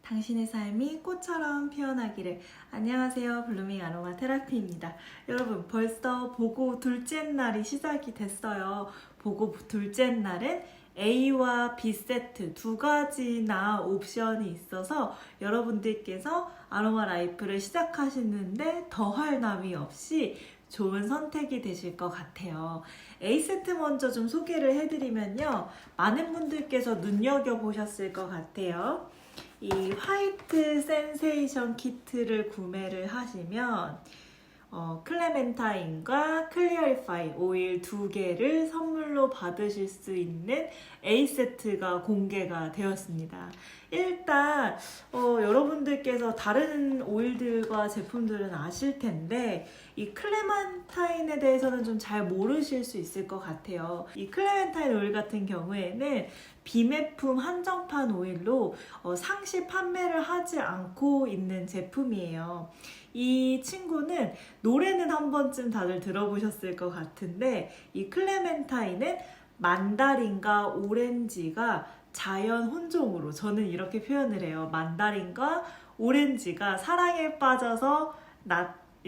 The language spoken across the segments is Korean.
당신의 삶이 꽃처럼 피어나기를. 안녕하세요, 블루밍 아로마 테라피입니다. 여러분, 벌써 보고 둘째 날이 시작이 됐어요. 보고 둘째 날은 A와 B 세트 두 가지나 옵션이 있어서 여러분들께서 아로마 라이프를 시작하시는데 더할 나위 없이 좋은 선택이 되실 것 같아요. A 세트 먼저 좀 소개를 해드리면요, 많은 분들께서 눈여겨보셨을 것 같아요. 이 화이트 센세이션 키트를 구매를 하시면 클레멘타인과 클리어리파이 오일 두 개를 선물로 받으실 수 있는 A 세트가 공개가 되었습니다. 일단 여러분들께서 다른 오일들과 제품들은 아실 텐데 이 클레멘타인에 대해서는 좀 잘 모르실 수 있을 것 같아요. 이 클레멘타인 오일 같은 경우에는 비매품 한정판 오일로 상시 판매를 하지 않고 있는 제품이에요. 이 친구는 노래는 한 번쯤 다들 들어보셨을 것 같은데, 이 클레멘타인은 만다린과 오렌지가 자연 혼종으로, 저는 이렇게 표현을 해요. 만다린과 오렌지가 사랑에 빠져서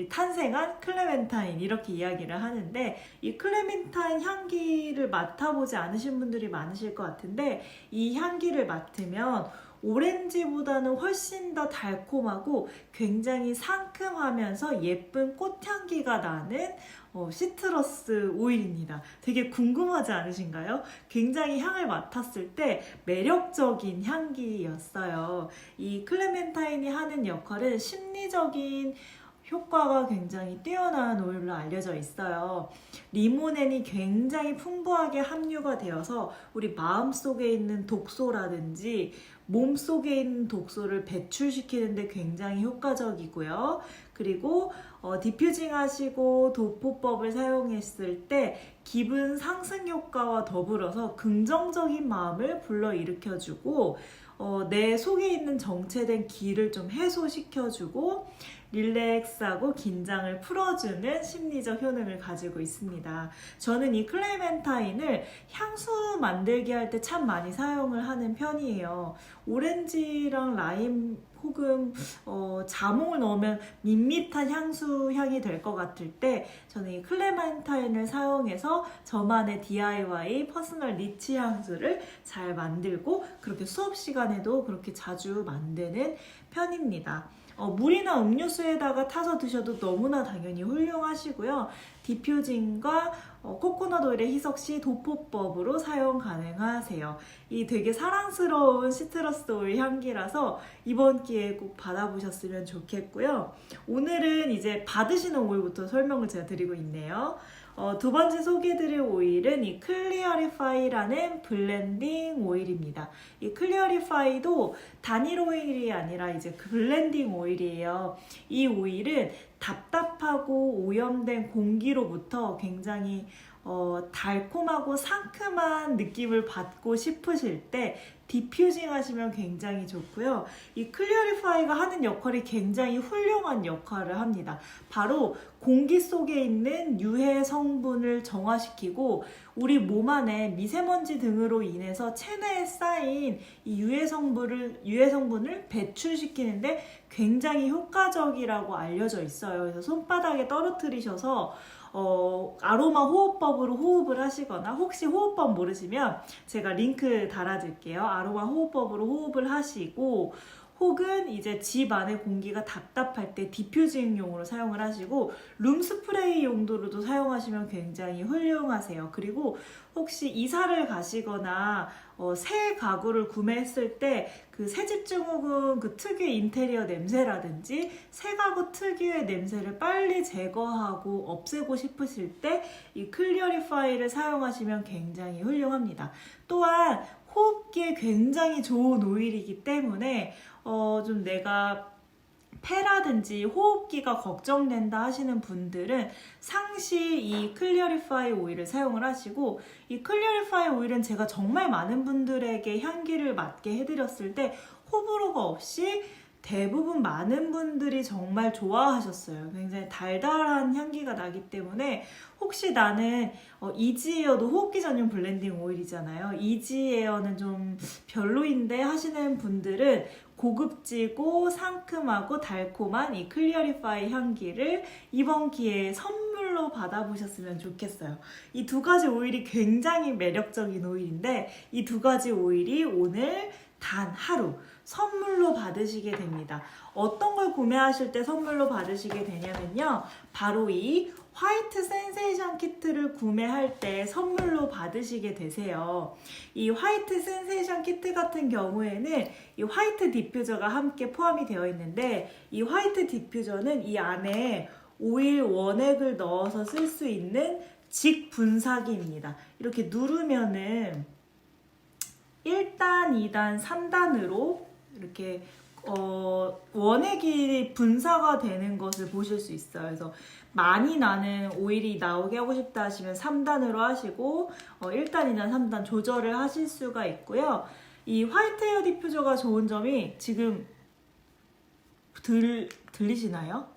탄생한 클레멘타인, 이렇게 이야기를 하는데, 이 클레멘타인 향기를 맡아보지 않으신 분들이 많으실 것 같은데, 이 향기를 맡으면 오렌지보다는 훨씬 더 달콤하고 굉장히 상큼하면서 예쁜 꽃향기가 나는 시트러스 오일입니다. 되게 궁금하지 않으신가요? 굉장히 향을 맡았을 때 매력적인 향기였어요. 이 클레멘타인이 하는 역할은 심리적인 효과가 굉장히 뛰어난 오일로 알려져 있어요. 리모넨이 굉장히 풍부하게 함유가 되어서 우리 마음속에 있는 독소라든지 몸속에 있는 독소를 배출시키는데 굉장히 효과적이고요. 그리고 디퓨징 하시고 도포법을 사용했을 때 기분 상승 효과와 더불어서 긍정적인 마음을 불러일으켜주고 내 속에 있는 정체된 기를 좀 해소시켜주고 릴렉스하고 긴장을 풀어주는 심리적 효능을 가지고 있습니다. 저는 이 클레멘타인을 향수 만들기 할 때 참 많이 사용을 하는 편이에요. 오렌지랑 라임 혹은 자몽을 넣으면 밋밋한 향수 향이 될 것 같을 때 저는 이 클레멘타인을 사용해서 저만의 DIY 퍼스널 리치 향수를 잘 만들고 그렇게 수업 시간에도 그렇게 자주 만드는 편입니다. 물이나 음료수에다가 타서 드셔도 너무나 당연히 훌륭하시고요. 디퓨징과 코코넛 오일의 희석 시 도포법으로 사용 가능하세요. 이 되게 사랑스러운 시트러스 오일 향기라서 이번 기회에 꼭 받아보셨으면 좋겠고요. 오늘은 이제 받으시는 오일부터 설명을 제가 드리고 있네요. 두 번째 소개해드릴 오일은 이 클리어리파이라는 블렌딩 오일입니다. 이 클리어리파이도 단일 오일이 아니라 이제 블렌딩 오일이에요. 이 오일은 답답하고 오염된 공기로부터 굉장히 달콤하고 상큼한 느낌을 받고 싶으실 때 디퓨징 하시면 굉장히 좋고요. 이 클리어리파이가 하는 역할이 굉장히 훌륭한 역할을 합니다. 바로 공기 속에 있는 유해 성분을 정화시키고 우리 몸 안에 미세먼지 등으로 인해서 체내에 쌓인 이 유해 성분을 배출시키는데 굉장히 효과적이라고 알려져 있어요. 그래서 손바닥에 떨어뜨리셔서 아로마 호흡법으로 호흡을 하시거나 혹시 호흡법 모르시면 제가 링크 달아줄게요. 아로마 호흡법으로 호흡을 하시고 혹은 이제 집 안에 공기가 답답할 때 디퓨징용으로 사용을 하시고 룸스프레이 용도로도 사용하시면 굉장히 훌륭하세요. 그리고 혹시 이사를 가시거나 새 가구를 구매했을 때 그 새집증후군 그 특유의 인테리어 냄새라든지 새 가구 특유의 냄새를 빨리 제거하고 없애고 싶으실 때 이 클리어리파이를 사용하시면 굉장히 훌륭합니다. 또한 호흡기에 굉장히 좋은 오일이기 때문에 좀 내가 폐라든지 호흡기가 걱정된다 하시는 분들은 상시 이 클리어리파이 오일을 사용을 하시고, 이 클리어리파이 오일은 제가 정말 많은 분들에게 향기를 맡게 해드렸을 때 호불호가 없이 대부분 많은 분들이 정말 좋아하셨어요. 굉장히 달달한 향기가 나기 때문에 혹시 나는 이지에어도 호흡기 전용 블렌딩 오일이잖아요. 이지에어는 좀 별로인데 하시는 분들은 고급지고 상큼하고 달콤한 이 클리어리파이 향기를 이번 기회에 선물로 받아보셨으면 좋겠어요. 이 두 가지 오일이 굉장히 매력적인 오일인데 이 두 가지 오일이 오늘 단 하루 선물로 받으시게 됩니다. 어떤 걸 구매하실 때 선물로 받으시게 되냐면요. 바로 이 화이트 센세이션 키트를 구매할 때 선물로 받으시게 되세요. 이 화이트 센세이션 키트 같은 경우에는 이 화이트 디퓨저가 함께 포함이 되어 있는데 이 화이트 디퓨저는 이 안에 오일 원액을 넣어서 쓸 수 있는 직분사기입니다. 이렇게 누르면은 1단, 2단, 3단으로 이렇게 원액이 분사가 되는 것을 보실 수 있어요. 그래서 많이 나는 오일이 나오게 하고 싶다 하시면 3단으로 하시고 1단, 2단, 3단 조절을 하실 수가 있고요. 이 화이트 에어 디퓨저가 좋은 점이 지금 들리시나요?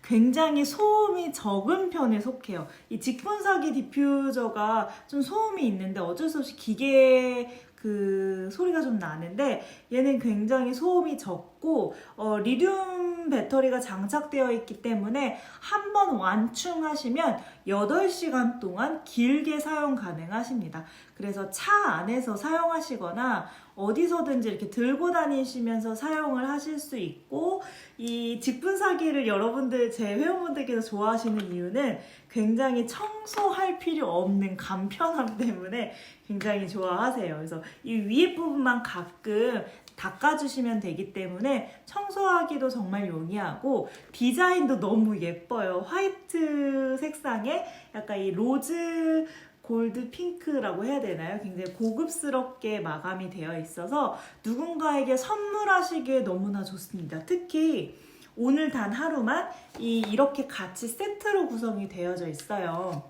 굉장히 소음이 적은 편에 속해요. 이 직분사기 디퓨저가 좀 소음이 있는데 어쩔 수 없이 기계 그 소리가 좀 나는데 얘는 굉장히 소음이 적고 리튬 배터리가 장착되어 있기 때문에 한번 완충하시면 8시간 동안 길게 사용 가능하십니다. 그래서 차 안에서 사용하시거나 어디서든지 이렇게 들고 다니시면서 사용을 하실 수 있고 이 직분사기를 여러분들 제 회원분들께서 좋아하시는 이유는 굉장히 청소할 필요 없는 간편함 때문에 굉장히 좋아하세요. 그래서 이 위에 부분만 가끔 닦아주시면 되기 때문에 청소하기도 정말 용이하고 디자인도 너무 예뻐요. 화이트 색상에 약간 이 로즈 골드 핑크라고 해야 되나요? 굉장히 고급스럽게 마감이 되어 있어서 누군가에게 선물하시기에 너무나 좋습니다. 특히 오늘 단 하루만 이렇게 같이 세트로 구성이 되어져 있어요.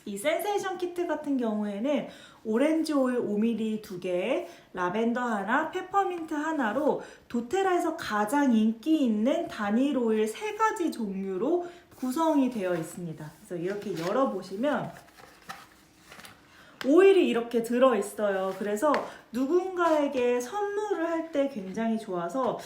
이 센세이션 키트 같은 경우에는 오렌지 오일 5ml 2개, 라벤더 하나, 페퍼민트 하나로 도테라에서 가장 인기 있는 단일 오일 3가지 종류로 구성이 되어 있습니다. 그래서 이렇게 열어보시면 오일이 이렇게 들어있어요. 그래서 누군가에게 선물을 할 때 굉장히 좋아서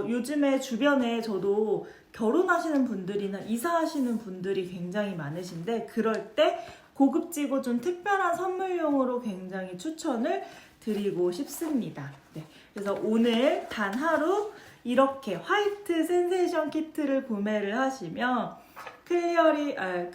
요즘에 주변에 저도 결혼하시는 분들이나 이사하시는 분들이 굉장히 많으신데 그럴 때 고급지고 좀 특별한 선물용으로 굉장히 추천을 드리고 싶습니다. 네, 그래서 오늘 단 하루 이렇게 화이트 센세이션 키트를 구매를 하시면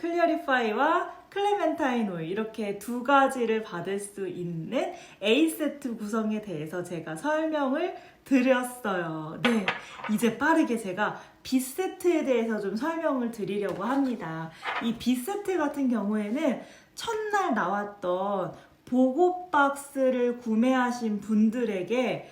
클리어리파이와 클레멘타인 오일 이렇게 두 가지를 받을 수 있는 A세트 구성에 대해서 제가 설명을 드렸어요. 네, 이제 빠르게 제가 B세트에 대해서 좀 설명을 드리려고 합니다. 이 B세트 같은 경우에는 첫날 나왔던 보고 박스를 구매하신 분들에게는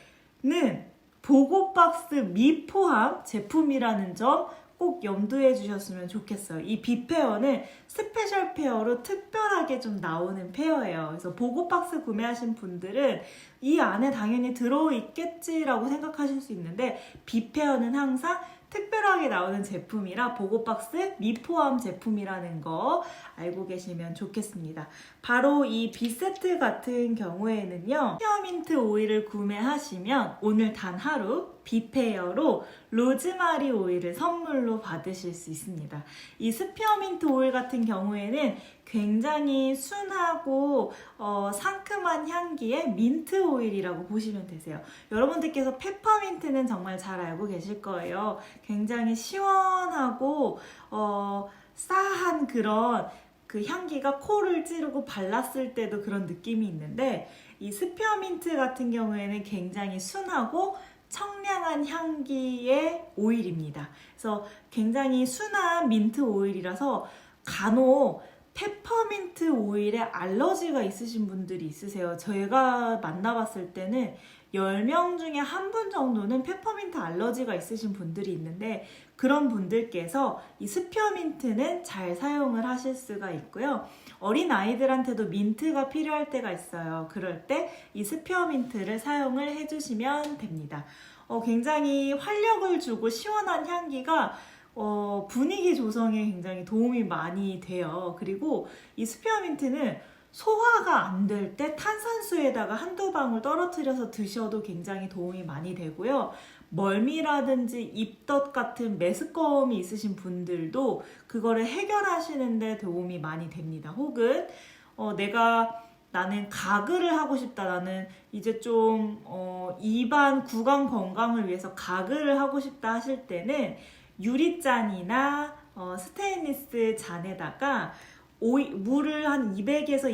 보고 박스 미포함 제품이라는 점 꼭 염두해 주셨으면 좋겠어요. 이 B페어는 스페셜 페어로 특별하게 좀 나오는 페어예요. 그래서 보고 박스 구매하신 분들은 이 안에 당연히 들어있겠지라고 생각하실 수 있는데 B페어는 항상 특별하게 나오는 제품이라 보고박스 미포함 제품이라는 거 알고 계시면 좋겠습니다. 바로 이 B세트 같은 경우에는요. 스피어민트 오일을 구매하시면 오늘 단 하루 B페어로 로즈마리 오일을 선물로 받으실 수 있습니다. 이 스피어민트 오일 같은 경우에는 굉장히 순하고 상큼한 향기의 민트 오일이라고 보시면 되세요. 여러분들께서 페퍼민트는 정말 잘 알고 계실 거예요. 굉장히 시원하고 싸한 그런 그 향기가 코를 찌르고 발랐을 때도 그런 느낌이 있는데 이 스피어민트 같은 경우에는 굉장히 순하고 청량한 향기의 오일입니다. 그래서 굉장히 순한 민트 오일이라서 간혹 페퍼민트 오일에 알러지가 있으신 분들이 있으세요. 제가 만나봤을 때는 10명 중에 1분 정도는 페퍼민트 알러지가 있으신 분들이 있는데 그런 분들께서 이 스피어민트는 잘 사용을 하실 수가 있고요. 어린 아이들한테도 민트가 필요할 때가 있어요. 그럴 때 이 스피어민트를 사용을 해주시면 됩니다. 굉장히 활력을 주고 시원한 향기가 분위기 조성에 굉장히 도움이 많이 돼요. 그리고 이 스피어민트는 소화가 안 될 때 탄산수에다가 한두 방울 떨어뜨려서 드셔도 굉장히 도움이 많이 되고요. 멀미라든지 입덧 같은 메스꺼움이 있으신 분들도 그거를 해결하시는데 도움이 많이 됩니다. 혹은 나는 가글을 하고 싶다. 나는 이제 좀 입안 구강 건강을 위해서 가글을 하고 싶다 하실 때는 유리잔이나 스테인리스 잔에다가 물을 한 200에서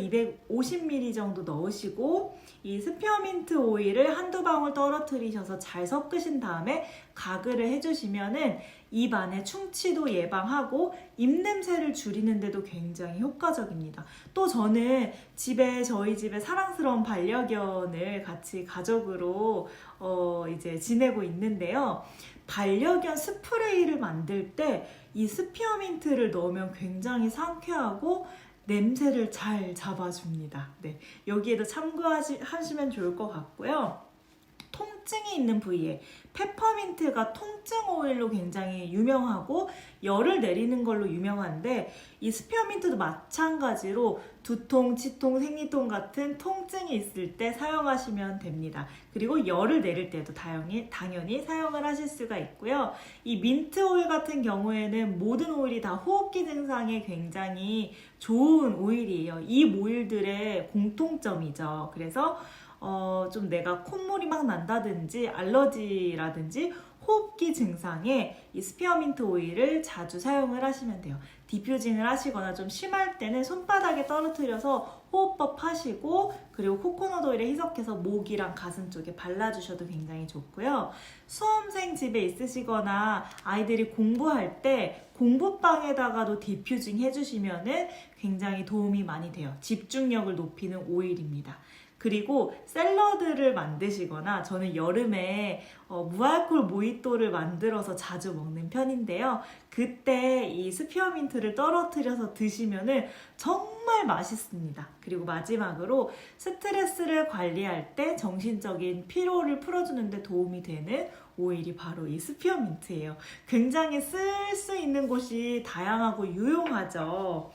250ml 정도 넣으시고 이 스피어민트 오일을 한두 방울 떨어뜨리셔서 잘 섞으신 다음에 가글을 해주시면은 입 안에 충치도 예방하고 입냄새를 줄이는데도 굉장히 효과적입니다. 또 저는 저희 집에 사랑스러운 반려견을 같이 가족으로 이제 지내고 있는데요. 반려견 스프레이를 만들 때 이 스피어민트를 넣으면 굉장히 상쾌하고 냄새를 잘 잡아줍니다. 네, 여기에도 참고하시면 좋을 것 같고요. 통증이 있는 부위에 페퍼민트가 통증 오일로 굉장히 유명하고 열을 내리는 걸로 유명한데 이 스피어민트도 마찬가지로 두통, 치통, 생리통 같은 통증이 있을 때 사용하시면 됩니다. 그리고 열을 내릴 때도 당연히 사용을 하실 수가 있고요. 이 민트 오일 같은 경우에는 모든 오일이 다 호흡기 증상에 굉장히 좋은 오일이에요. 이 오일들의 공통점이죠. 그래서 좀 내가 콧물이 막 난다든지 알러지라든지 호흡기 증상에 이 스피어민트 오일을 자주 사용을 하시면 돼요. 디퓨징을 하시거나 좀 심할 때는 손바닥에 떨어뜨려서 호흡법 하시고 그리고 코코넛 오일에 희석해서 목이랑 가슴 쪽에 발라주셔도 굉장히 좋고요. 수험생 집에 있으시거나 아이들이 공부할 때 공부방에다가도 디퓨징 해주시면 굉장히 도움이 많이 돼요. 집중력을 높이는 오일입니다. 그리고 샐러드를 만드시거나 저는 여름에 무알콜 모히또를 만들어서 자주 먹는 편인데요. 그때 이 스피어민트를 떨어뜨려서 드시면 정말 맛있습니다. 그리고 마지막으로 스트레스를 관리할 때 정신적인 피로를 풀어주는 데 도움이 되는 오일이 바로 이 스피어민트예요. 굉장히 쓸 수 있는 곳이 다양하고 유용하죠.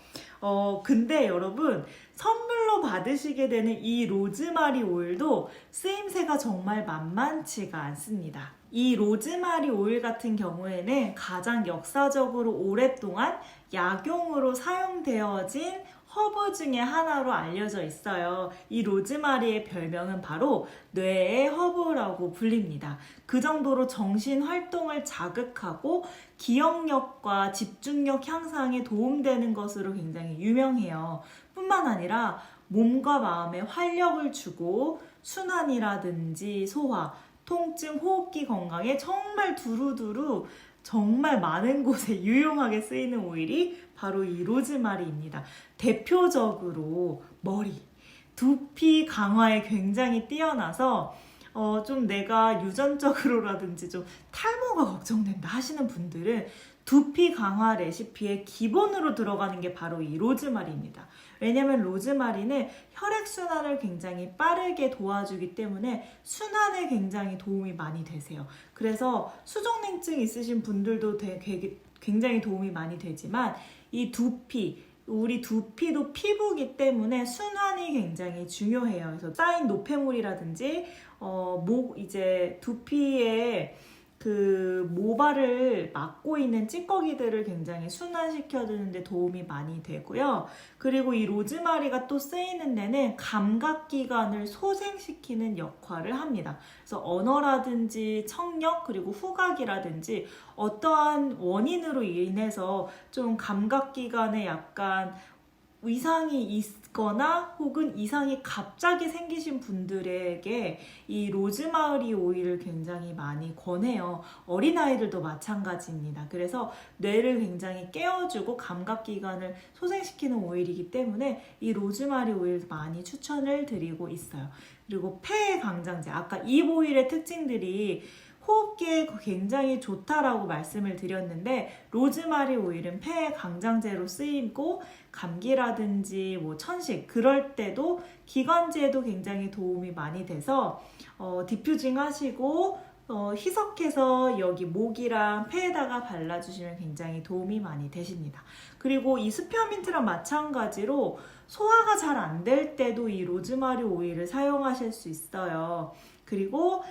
근데 여러분 선물로 받으시게 되는 이 로즈마리 오일도 쓰임새가 정말 만만치가 않습니다. 이 로즈마리 오일 같은 경우에는 가장 역사적으로 오랫동안 약용으로 사용되어진 허브 중에 하나로 알려져 있어요. 이 로즈마리의 별명은 바로 뇌의 허브라고 불립니다. 그 정도로 정신 활동을 자극하고 기억력과 집중력 향상에 도움되는 것으로 굉장히 유명해요. 뿐만 아니라 몸과 마음에 활력을 주고 순환이라든지 소화, 통증, 호흡기 건강에 정말 두루두루 정말 많은 곳에 유용하게 쓰이는 오일이 바로 이 로즈마리입니다. 대표적으로 머리, 두피 강화에 굉장히 뛰어나서 좀 내가 유전적으로라든지 좀 탈모가 걱정된다 하시는 분들은 두피 강화 레시피에 기본으로 들어가는 게 바로 이 로즈마리입니다. 왜냐면 로즈마리는 혈액순환을 굉장히 빠르게 도와주기 때문에 순환에 굉장히 도움이 많이 되세요. 그래서 수족냉증 있으신 분들도 굉장히 도움이 많이 되지만 이 우리 두피도 피부이기 때문에 순환이 굉장히 중요해요. 그래서 쌓인 노폐물이라든지 두피에 그 모발을 막고 있는 찌꺼기들을 굉장히 순환시켜주는데 도움이 많이 되고요. 그리고 이 로즈마리가 또 쓰이는 데는 감각기관을 소생시키는 역할을 합니다. 그래서 언어라든지 청력 그리고 후각이라든지 어떠한 원인으로 인해서 좀 감각기관에 약간 이상이 있거나 혹은 이상이 갑자기 생기신 분들에게 이 로즈마리 오일을 굉장히 많이 권해요. 어린아이들도 마찬가지입니다. 그래서 뇌를 굉장히 깨워주고 감각기관을 소생시키는 오일이기 때문에 이 로즈마리 오일 많이 추천을 드리고 있어요. 그리고 폐 강장제, 아까 이 오일의 특징들이 호흡기에 굉장히 좋다라고 말씀을 드렸는데 로즈마리 오일은 폐 강장제로 쓰이고 감기라든지 천식 그럴 때도 기관지에도 굉장히 도움이 많이 돼서 디퓨징 하시고 희석해서 여기 목이랑 폐에다가 발라주시면 굉장히 도움이 많이 되십니다. 그리고 이 스페어민트랑 마찬가지로 소화가 잘 안 될 때도 이 로즈마리 오일을 사용하실 수 있어요. 그리고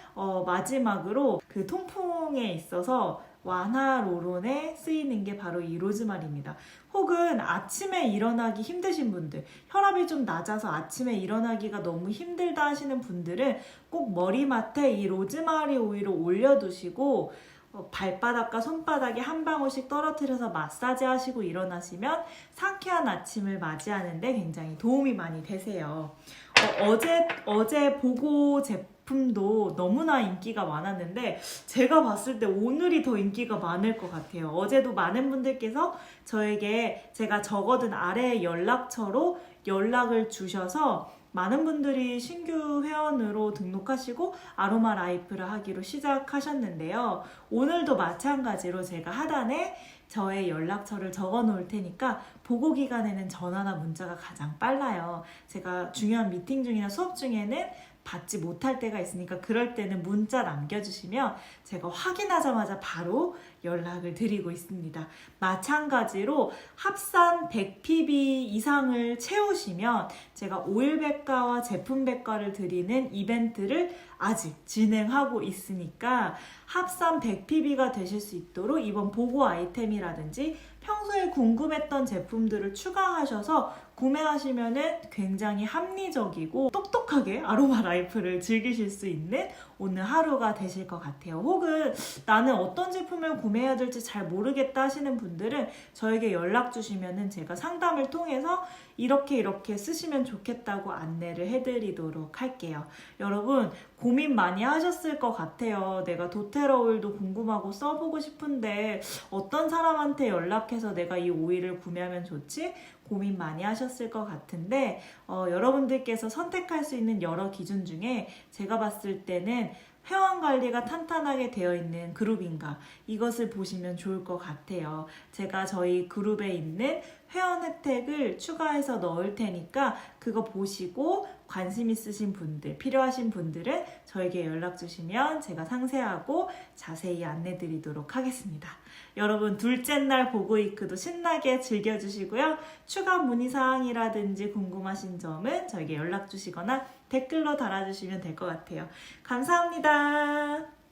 마지막으로 그 통풍에 있어서 완화로론에 쓰이는 게 바로 이 로즈마리입니다. 혹은 아침에 일어나기 힘드신 분들, 혈압이 좀 낮아서 아침에 일어나기가 너무 힘들다 하시는 분들은 꼭 머리맡에 이 로즈마리 오일을 올려두시고 발바닥과 손바닥에 한 방울씩 떨어뜨려서 마사지 하시고 일어나시면 상쾌한 아침을 맞이하는데 굉장히 도움이 많이 되세요. 어제 보고 제품도 너무나 인기가 많았는데 제가 봤을 때 오늘이 더 인기가 많을 것 같아요. 어제도 많은 분들께서 저에게 제가 적어둔 아래 연락처로 연락을 주셔서 많은 분들이 신규 회원으로 등록하시고 아로마 라이프를 하기로 시작하셨는데요. 오늘도 마찬가지로 제가 하단에 저의 연락처를 적어 놓을 테니까 보고 기간에는 전화나 문자가 가장 빨라요. 제가 중요한 미팅 중이나 수업 중에는 받지 못할 때가 있으니까 그럴 때는 문자 남겨주시면 제가 확인하자마자 바로 연락을 드리고 있습니다. 마찬가지로 합산 100pb 이상을 채우시면 제가 오일백과와 제품백과를 드리는 이벤트를 아직 진행하고 있으니까 합산 100pb가 되실 수 있도록 이번 보고 아이템이라든지 평소에 궁금했던 제품들을 추가하셔서 구매하시면은 굉장히 합리적이고 똑똑하게 아로마 라이프를 즐기실 수 있는 오늘 하루가 되실 것 같아요. 혹은 나는 어떤 제품을 구매해야 될지 잘 모르겠다 하시는 분들은 저에게 연락 주시면은 제가 상담을 통해서 이렇게 쓰시면 좋겠다고 안내를 해드리도록 할게요. 여러분 고민 많이 하셨을 것 같아요. 내가 도테라 오일도 궁금하고 써보고 싶은데 어떤 사람한테 연락해서 내가 이 오일을 구매하면 좋지? 고민 많이 하셨을 것 같은데 여러분들께서 선택할 수 있는 여러 기준 중에 제가 봤을 때는 회원 관리가 탄탄하게 되어 있는 그룹인가 이것을 보시면 좋을 것 같아요. 제가 저희 그룹에 있는 회원 혜택을 추가해서 넣을 테니까 그거 보시고 관심 있으신 분들, 필요하신 분들은 저에게 연락 주시면 제가 상세하고 자세히 안내 드리도록 하겠습니다. 여러분 둘째 날 보고 이크도 신나게 즐겨주시고요. 추가 문의사항이라든지 궁금하신 점은 저에게 연락 주시거나 댓글로 달아주시면 될 것 같아요. 감사합니다.